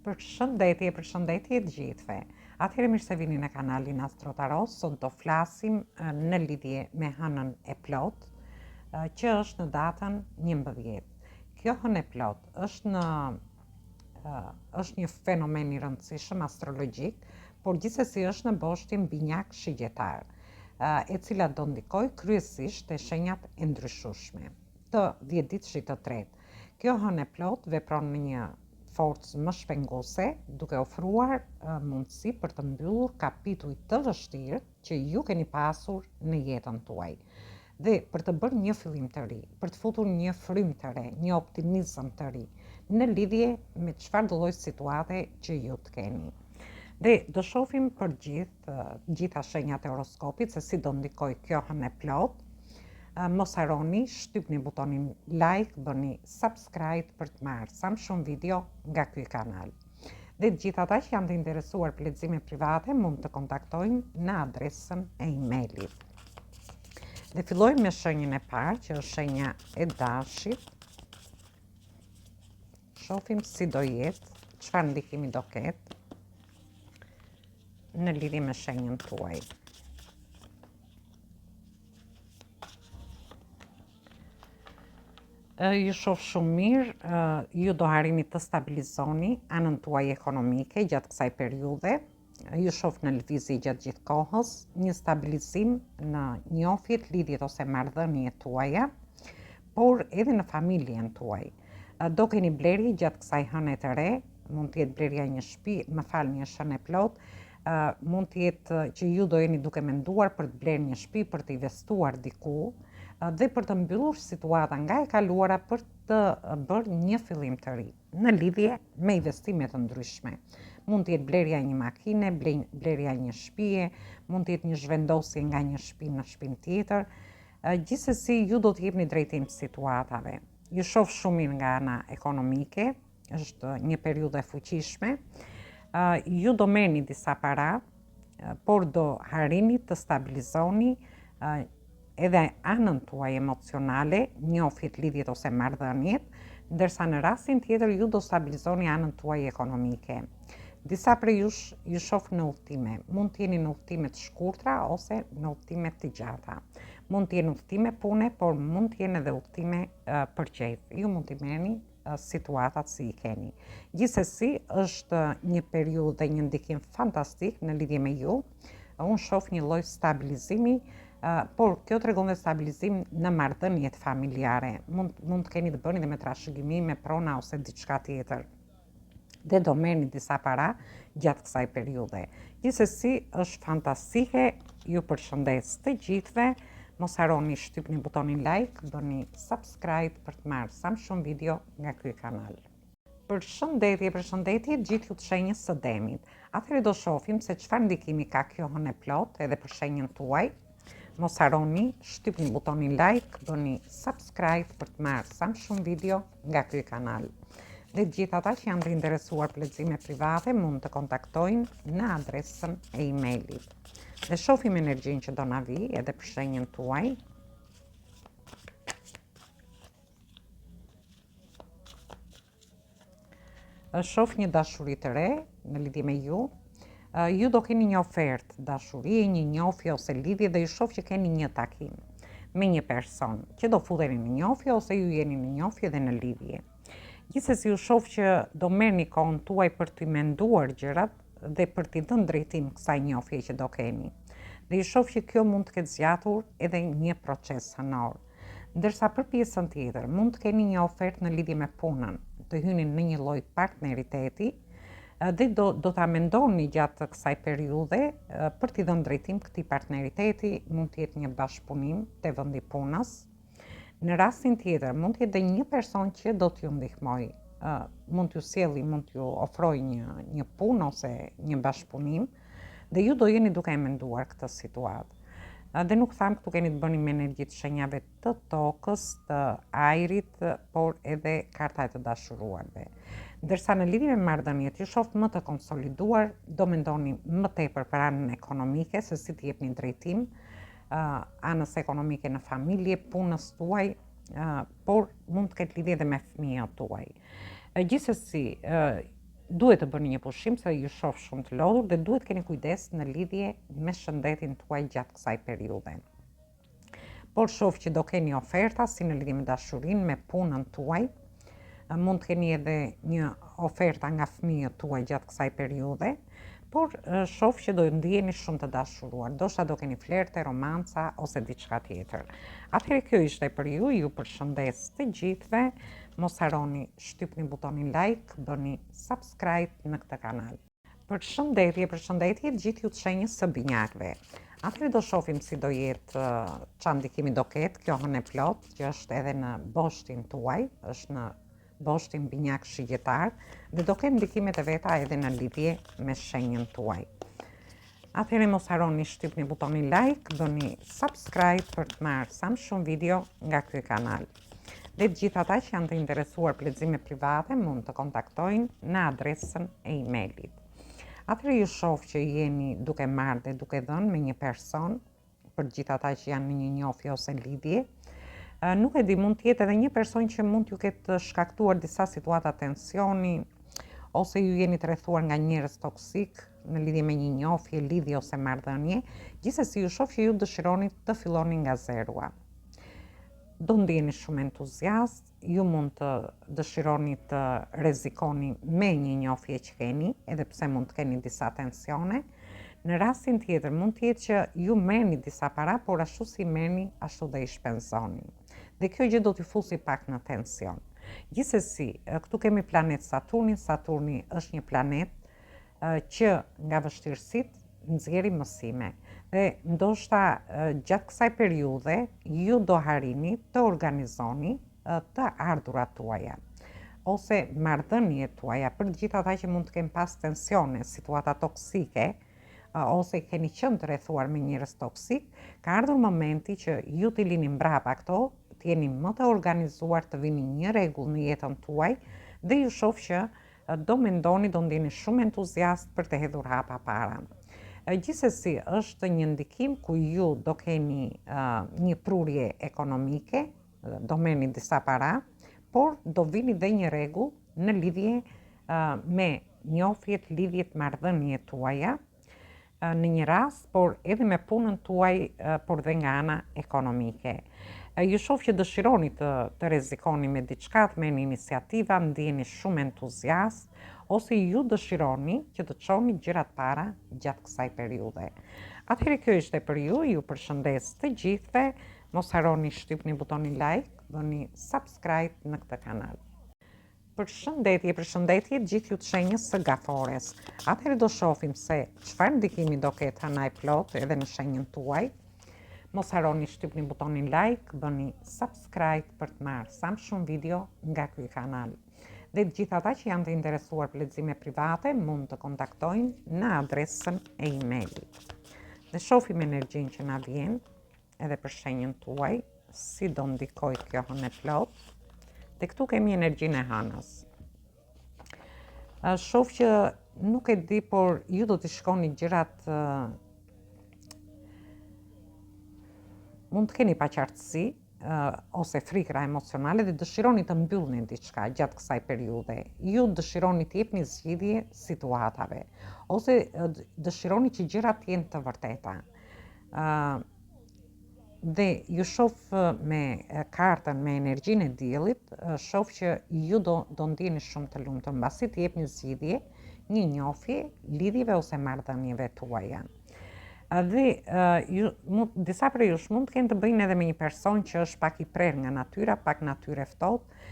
Përshëndetje të gjithëve. Atëherë mirë se vini në kanalin Astro Tarot. Sot do flasim në lidhje me hënën e plot, që është në datën 11. Kjo hënë e plot është një fenomen i rëndësishëm astrologjik, por gjithsesi është në boshtin binjak shigjetar, e cila do ndikoj kryesisht te shenjat e ndryshueshme të 10 ditësh të tretë. Kjo hënë e plot vepron në një forcë më shpenguese, duke ofruar mundësi për të mbyllur kapituj të vështirë që ju keni pasur në jetën tuaj, dhe për të bërë një fillim të ri, për të futur një frymë të re, një optimizëm të ri, në lidhje me çfarë lloj situate që ju të keni. Dhe do shohim për gjitha shenjat e horoskopit se si do ndikoj kjo hënë e plot. Mos harroni, shtypni butonin like, bëni subscribe për të marrë sa më shumë video nga ky kanal. Dhe të gjithë ata që janë të interesuar për lexime private mund të kontaktojnë në adresën e emailit. Dhe fillojmë me shenjën e parë, që është shenja e dashit. Shohim si do jetë, çfarë ndikimi do ketë në lidhje me shenjën tuaj. Ju shoh shumë mirë, ju do arrini të stabilizoni anën tuaj ekonomike gjatë kësaj periudhe. Ju shoh në lëvizje gjatë gjithë kohës, një stabilizim në njohjet, lidhjet ose marrëdhëniet tuaja, por edhe në familjen tuaj. Do keni blerje gjatë kësaj hëne të re, mund të jetë blerja një shtëpi, një hënë e plot, mund të jetë që ju do jeni duke menduar për të blerë një shtëpi, për të investuar diku, dhe për të mbyllur situata nga e kaluara për të bërë një fillim të ri në lidhje me investime të ndryshme. Mund të jetë blerja një makine, blerja një shtëpie, mund të jetë një zhvendosje nga një shtëpi në shtëpinë tjetër. Gjithsesi ju do të jepni drejtim situatave. Ju shoh shumë mirë nga ana ekonomike, është një periudhë e fuqishme. Ju do merrni disa para, por do harrini të stabilizoni edhe anën tuaj emocionale, njohjet, lidhjet ose marrëdhëniet, ndërsa në rastin tjetër ju do stabilizoni anën tuaj ekonomike. Disa prej jush ju shoh në udhëtime, mund të jeni në udhëtime të shkurtra ose në udhëtime të gjata. Mund të jenë udhëtime pune, por mund të jenë edhe udhëtime për qejf. Ju mund të merrni situatat si i keni. Gjithsesi është një periudhë dhe një ndikim fantastik në lidhje me ju. Unë shoh një lloj stabilizimi, por kjo tregon dhe stabilizim në marrëdhëniet familjare. Mund të keni të bëni dhe me trashëgimi, me prona ose diçka tjetër. Dhe do merrni disa para gjatë kësaj periudhe. Gjithsesi është fantastike. Ju përshëndes të gjithëve. Mos harroni, shtypni butonin like, bëni subscribe për të marrë sa më shumë video nga ky kanal. Përshëndetje gjithë ju të shenjës së Demit. Atëherë do shohim se çfarë ndikimi ka kjo hënë e plot edhe për shenjën tuaj. Mos harroni, shtypni butonin like, bëni subscribe për të marrë sa më shumë video nga ky kanal. Dhe gjithë ata që janë të interesuar për lexime private mund të kontaktojnë në adresën e emailit. Dhe shohim energjinë që do na vi edhe për shenjën tuaj. Shoh një dashuri të re në lidhje me ju. Ju do keni një ofertë dashurie, një njohje ose lidhje, dhe ju shoh që keni një takim me një person që do futeni në njohje ose ju jeni në njohje dhe në lidhje. Gjithsesi ju shoh që do merrni kohën tuaj për të menduar gjërat dhe për t'i dhënë drejtim kësaj njohje që do keni. Dhe ju shoh që kjo mund të ketë zgjatur edhe një proces hënor. Ndërsa për pjesën tjetër mund të keni një ofertë në lidhje me punën, të hyni në një lloj partneriteti, dhe do ta mendoni gjatë kësaj periudhe për t'i dhënë drejtim këtij partneriteti. Mund të jetë një bashkëpunim te vendi punës. Në rastin tjetër mund të jetë dhe një person që do t'ju ndihmoj, mund t'ju sjelli, mund t'ju ofroj një punë ose një bashkëpunim, dhe ju do jeni duke e menduar këtë situatë. Dhe nuk tham këtu keni të bëni me energjitë shenjave të tokës, të ajrit, por edhe karta e të dashuruarve. Ndërsa në lidhje me marrëdhëniet ju shoh më të konsoliduar, do mendoni më tepër për anën ekonomike, se si të jepni drejtim anës ekonomike në familje, punës tuaj, por mund të ketë lidhje edhe me fëmijët tuaj. Gjithsesi, duhet të bëni një pushim se ju shoh shumë të lodhur dhe duhet keni kujdes në lidhje me shëndetin tuaj gjatë kësaj periudhe. Por shoh që do keni oferta si në lidhje me dashurinë, me punën tuaj. Mund të keni edhe një oferta nga fëmijët tuaj gjatë kësaj periudhe, por shoh që do ndiheni shumë të dashuruar. Ndoshta do keni flerte, romanca ose diçka tjetër. Atëherë kjo ishte për ju përshëndes të gjithëve. Mos harroni shtypni butonin like, bëni subscribe në këtë kanal. Përshëndetje gjithë ju të shenjës së binjakëve. Atëherë do shohim si do jetë çfarë ndikimi do ketë kjo hënë plot, që është edhe në boshtin tuaj, është në boshtin binjak shigjetar dhe do ketë ndikimet e veta edhe në lidhje me shenjën tuaj. Atëherë mos harroni shtypni butonin like, bëni subscribe për të marrë sa më shumë video nga ky kanal. Dhe të gjithë ata që janë të interesuar për lexime private mund të kontaktojnë në adresën e emailit. Atëherë ju shoh që jeni duke marrë dhe duke dhënë me një person, për gjithë ata që janë në një njohje ose lidhje. Nuk e di, mund të jetë edhe një person që mund t'ju ketë shkaktuar disa situata tensioni, ose ju jeni të rrethuar nga njerëz toksik në lidhje me një njohje, lidhje ose marrëdhënie. Gjithsesi ju shoh që ju dëshironi të filloni nga zerua. Do ndjeni shumë entuziast, ju mund të dëshironi të rrezikoni me një njohje që keni, edhe pse mund të keni disa tensione. Në rastin tjetër mund të jetë që ju merrni disa para, por ashtu si merrni, ashtu dhe i shpenzoni. Dhe kjo gjë do t'ju fusi pak në tension. Gjithsesi, këtu kemi planet Saturnin. Saturni është një planet që nga vështirësitë nxjerrë mësime. Dhe ndoshta gjatë kësaj periudhe ju do harrini të organizoni të ardhurat tuaja ose marrëdhëniet tuaja, për të gjithë ata që mund të kenë pas tensione, situata toksike, ose keni qenë të rrethuar me njerëz toksik, ka ardhur momenti që ju t'i lini mbrapa këto, të jeni më të organizuar, të vini një rregull në jetën tuaj dhe ju shoh që do mendoni, do ndjeni shumë entuziast për të hedhur hapa para. Gjithsesi është një ndikim ku ju do keni një prurje ekonomike, do merrni disa para, por do vini dhe një rregull në lidhje me njohjet, lidhjet, marrëdhëniet tuaja në një rast, por edhe me punën tuaj, por dhe nga ana ekonomike. Ju shoh që dëshironi të rrezikoni me diçka, të merrni iniciativa, ndjeni shumë entuziast, ose ju dëshironi që të çoni gjërat para gjatë kësaj periudhe. Atëherë kjo ishte për ju përshëndes të gjithëve, mos harroni shtypni butonin like, bëni subscribe në këtë kanal. Përshëndetje gjithë ju të shenjës së gafores. Atëherë do shohim se çfarë ndikimi do ketë hëna e plot edhe në shenjën tuaj. Mos harroni shtypni butonin like, bëni subscribe për të marrë sa më shumë video nga ky kanal. Dhe të gjithë ata që janë të interesuar për lexime private mund të kontaktojnë në adresën e emailit. Dhe shohim energjinë që na vjen edhe për shenjën tuaj, si do ndikoj kjo hënë e plot. Dhe këtu kemi energjinë e hënës. Shoh që nuk e di, por ju do t'i shkoni gjërat, mund të keni paqartësi ose frikra emocionale dhe dëshironi të mbyllni diçka gjatë kësaj periudhe. Ju dëshironi të jepni zgjidhje situatave ose dëshironi që gjërat të jenë të vërteta. Dhe ju shoh me kartën, me energjinë e diellit, shoh që ju do ndjeni shumë të lumtur mbasi të jepni zgjidhje një njohje, lidhjeve ose marrëdhënieve tuaja. Dhe disa prej jush mund të kenë të bëjnë edhe me një person që është pak i prerë nga natyra, pak natyrë e ftohtë.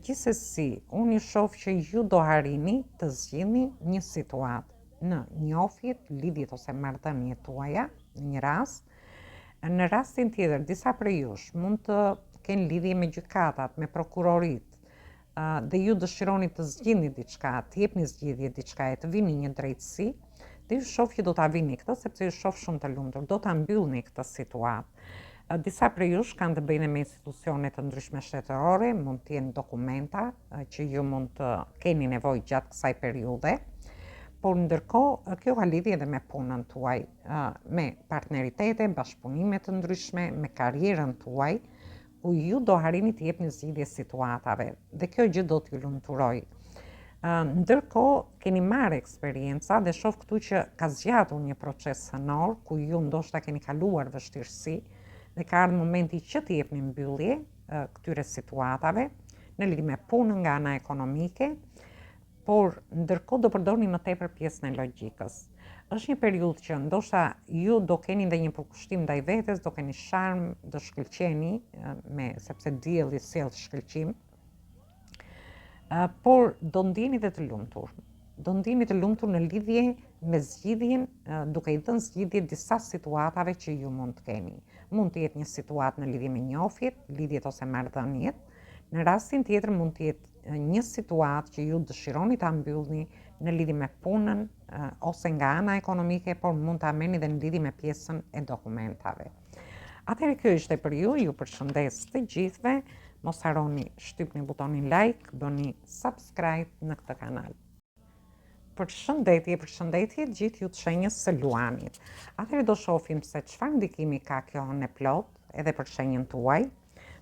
Gjithsesi, unë ju shoh që ju do harrini të zgjidhni një situatë në njohjet, lidhjet ose marrëdhëniet tuaja në një rast. Në rastin tjetër, disa prej jush mund të kenë lidhje me gjykatat, me prokurorit, dhe ju dëshironi të zgjidhni diçka, të jepni zgjidhje diçka, të vini një drejtësi. Dhe ju shoh që do ta vini këtë, sepse ju shoh shumë të lumtur, do ta mbyllni këtë situatë. Disa prej jush kanë të bëjnë me institucione të ndryshme shtetërore, mund të jenë dokumenta që ju mund të keni nevojë gjatë kësaj periudhe, por ndërkohë kjo ka lidhje edhe me punën tuaj, me partneritete, bashkëpunime të ndryshme, me karrierën tuaj, ku ju do harrini të jepni zgjidhje situatave, dhe kjo gjë do t'ju lumturojë. Ndërkohë keni marrë eksperienca dhe shoh këtu që ka zgjatur një proces hënor ku ju ndoshta keni kaluar vështirësi dhe ka ardhur momenti që të jepni mbyllje këtyre situatave në lidhje me punën nga ana ekonomike, por ndërkohë do përdorni më tepër pjesën e logjikës. Është një periudhë që ndoshta ju do keni ndonjë përkushtim ndaj vetes, do keni sharm, do shkëlqeni sepse dielli sjell shkëlqim. Por do ndjeni dhe të lumtur. Do ndjeni të lumtur në lidhje me zgjidhjen, duke i dhënë zgjidhje disa situatave që ju mund të keni. Mund të jetë një situatë në lidhje me njohjet, lidhjet ose marrëdhëniet. Në rastin tjetër mund të jetë një situatë që ju dëshironi ta mbyllni në lidhje me punën ose nga ana ekonomike, por mund ta merrni dhe në lidhje me pjesën e dokumentave. Atëherë kjo ishte për ju, ju përshëndes të gjithëve. Mos harroni shtypni butonin like, bëni subscribe në këtë kanal. Përshëndetje të gjithë ju të shenjës së luanit. Atëherë do shohim se çfarë ndikimi ka kjo në plot edhe për shenjën tuaj.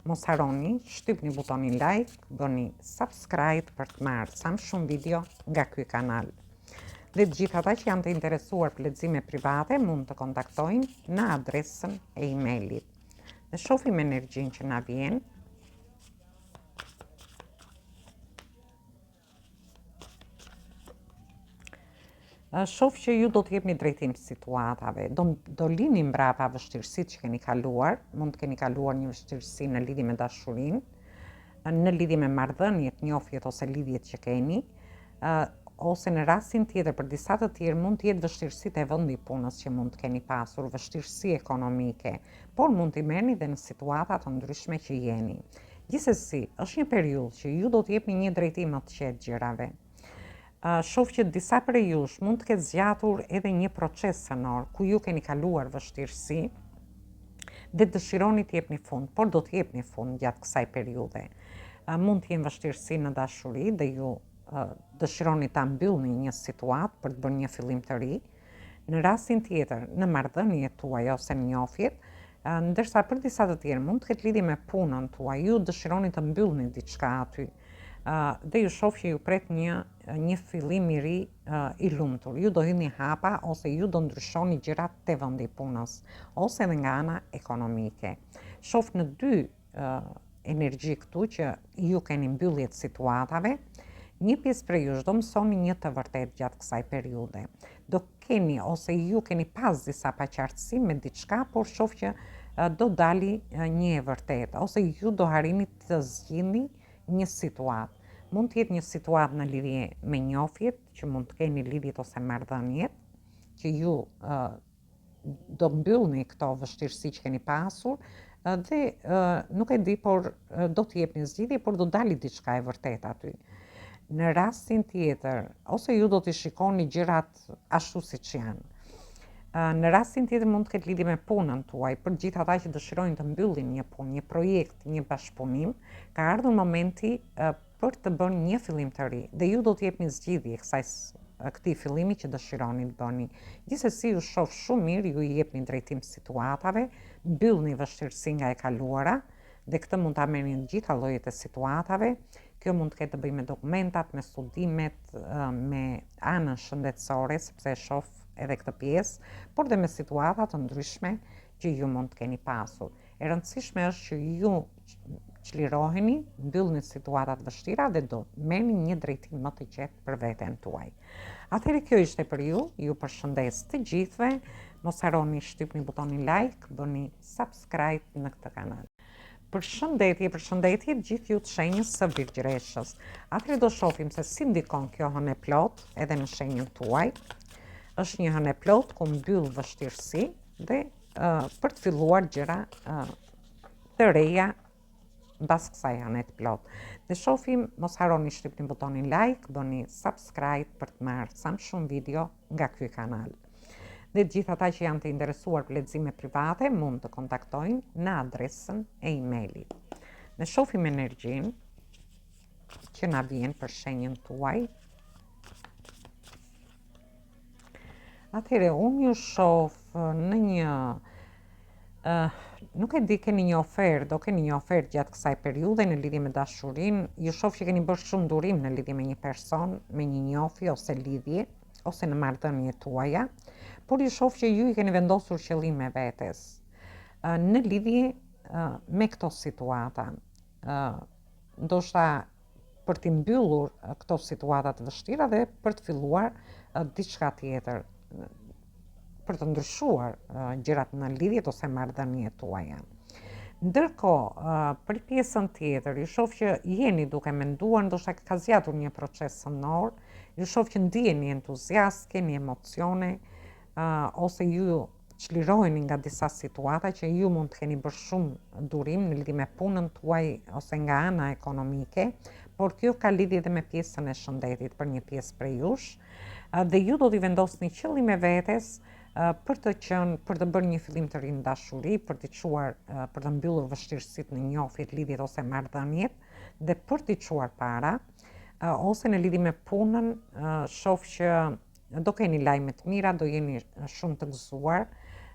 Mos harroni shtypni butonin like, bëni subscribe për të marrë sa më shumë video nga ky kanal. Dhe të gjithë ata që janë të interesuar për lexime private mund të kontaktojnë në adresën e emailit. Ne shohim energjinë që na vjen. Shoh që ju do të jepni drejtim situatave, do lini mbrapa vështirësitë që keni kaluar, mund të keni kaluar një vështirësi në lidhje me dashurinë, në lidhje me marrëdhëniet, njohjet ose lidhjet që keni, ose në rastin tjetër për disa të tjerë mund të jetë vështirësitë e vendit punës që mund të keni pasur, vështirësi ekonomike, por mund t'i merrni dhe në situata të ndryshme që jeni. Gjithsesi, është një periudhë që ju do të jepni një drejtim më të qetë gjërave. Shoh që disa prej jush mund të ketë zgjatur edhe një proces hënor ku ju keni kaluar vështirësi dhe dëshironi të jepni fund, por do të jepni fund gjatë kësaj periudhe. Mund të jenë vështirësi në dashuri dhe ju dëshironi ta mbyllni një situatë për të bërë një fillim të ri. Në rastin tjetër, në marrëdhëniet tuaj ose në njohjet, ndërsa për disa të tjerë mund të ketë lidhje me punën tuaj, ju dëshironi të mbyllni diçka aty. Dhe ju shoh që ju pret një fillim i ri i lumtur. Ju do hidhni hapa ose ju do ndryshoni gjërat te vendi punës ose edhe nga ana ekonomike. Shoh në dy energji këtu që ju keni mbyllje të situatave. Një pjesë prej jush do mësoni një të vërtet gjatë kësaj periudhe. Do keni ose ju keni pas disa paqartësi me diçka, por shoh që do dali një e vërtet ose ju do harrini të zgjidhni një situatë. Mund të jetë një situatë në lidhje me njohjet, që mund të keni lidhjet ose marrëdhëniet, që ju do mbyllni këto vështirësi që keni pasur dhe nuk e di, por do të jepni zgjidhje, por do dali diçka e vërtet aty. Në rastin tjetër, ose ju do t'i shikoni gjërat ashtu siç janë. Në rastin tjetër mund të ketë lidhje me punën tuaj, për gjithë ata që dëshirojnë të mbyllin një punë, një projekt, një bashkëpunim, ka ardhur momenti për të bërë një fillim të ri dhe ju do të jepni zgjidhje këtij fillimi që dëshironi të bëni. Gjithsesi ju shoh shumë mirë, ju i jepni drejtim situatave, mbyllni vështirësi nga e kaluara dhe këtë mund ta merrni në gjitha llojet e situatave. Kjo mund të ketë të bëjë me dokumentat, me studimet, me anën shëndetësore, sepse e shoh edhe këtë pjesë, por dhe me situata të ndryshme që ju mund të keni pasur. E rëndësishme është që ju çliroheni, mbyllni situatat vështira dhe do merrni një drejtim më të qetë për veten tuaj. Atëherë kjo ishte për ju, ju përshëndes të gjithëve, mos harroni shtypni butonin like, bëni subscribe në këtë kanal. Përshëndetje të gjithë ju të shenjës së Virgjëreshës. Atëherë do shohim se si ndikon kjo hënë plot edhe në shenjën tuaj. Është një hënë plot ku mbyll vështirësi dhe për të filluar gjëra të reja mbas kësaj hëne plot. Dhe shohim, mos harroni shtypni butonin like, bëni subscribe për të marrë sa më shumë video nga ky kanal. Dhe të gjithë ata që janë të interesuar për lexime private mund të kontaktojnë në adresën e emailit. Ne shohim energjinë që na vjen për shenjën tuaj. Atëherë unë ju shoh në Nuk e di, keni një ofertë, do keni një ofertë gjatë kësaj periudhe në lidhje me dashurinë. Ju shoh që keni bërë shumë durim në lidhje me një person, me një njohje ose lidhje, ose në marrëdhënie tuaja, por ju shoh që ju i keni vendosur qëllime vetes në lidhje me këto situata. Ndoshta për t'i mbyllur këto situata të vështira dhe për të filluar diçka tjetër, për të ndryshuar gjërat në lidhjet ose marrëdhëniet tuaja. Ndërkohë, për pjesën tjetër, ju shoh që jeni duke menduar, ndoshta ka zgjatur një proces sonor, ju shoh që ndiheni entuziast, keni emocione, ose ju çliroheni nga disa situata që ju mund të keni bërë shumë durim në lidhje me punën tuaj ose nga ana ekonomike, por kjo ka lidhje edhe me pjesën e shëndetit për një pjesë prej jush, dhe ju do t'i vendosni qëllime vetes për të bërë një fillim të ri në dashuri, për t'i çuar, për të mbyllur vështirësitë në njohjet, lidhjet ose marrëdhëniet, dhe për t'i çuar para, ose në lidhje me punën, shoh që do keni lajme të mira, do jeni shumë të gëzuar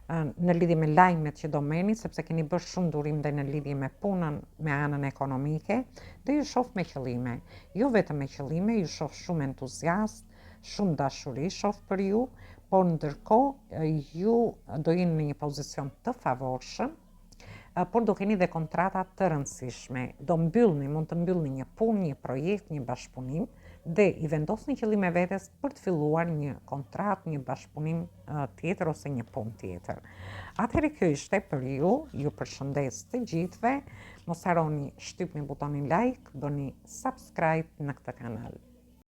në lidhje me lajmet që do merrni, sepse keni bërë shumë durim dhe në lidhje me punën, me anën ekonomike, dhe ju shoh me qëllime. Jo vetëm me qëllime, ju shoh shumë entuziast, shumë dashuri shoh për ju, por ndërkohë ju do jeni në një pozicion të favorshëm, por do keni dhe kontrata të rëndësishme. Mund të mbyllni një punë, një projekt, një bashkëpunim, dhe i vendosni qëllime vetes për të filluar një kontratë, një bashkëpunim tjetër ose një punë tjetër. Atëherë kjo ishte për ju përshëndes të gjithëve, mos harroni shtypni butonin like, bëni subscribe në këtë kanal.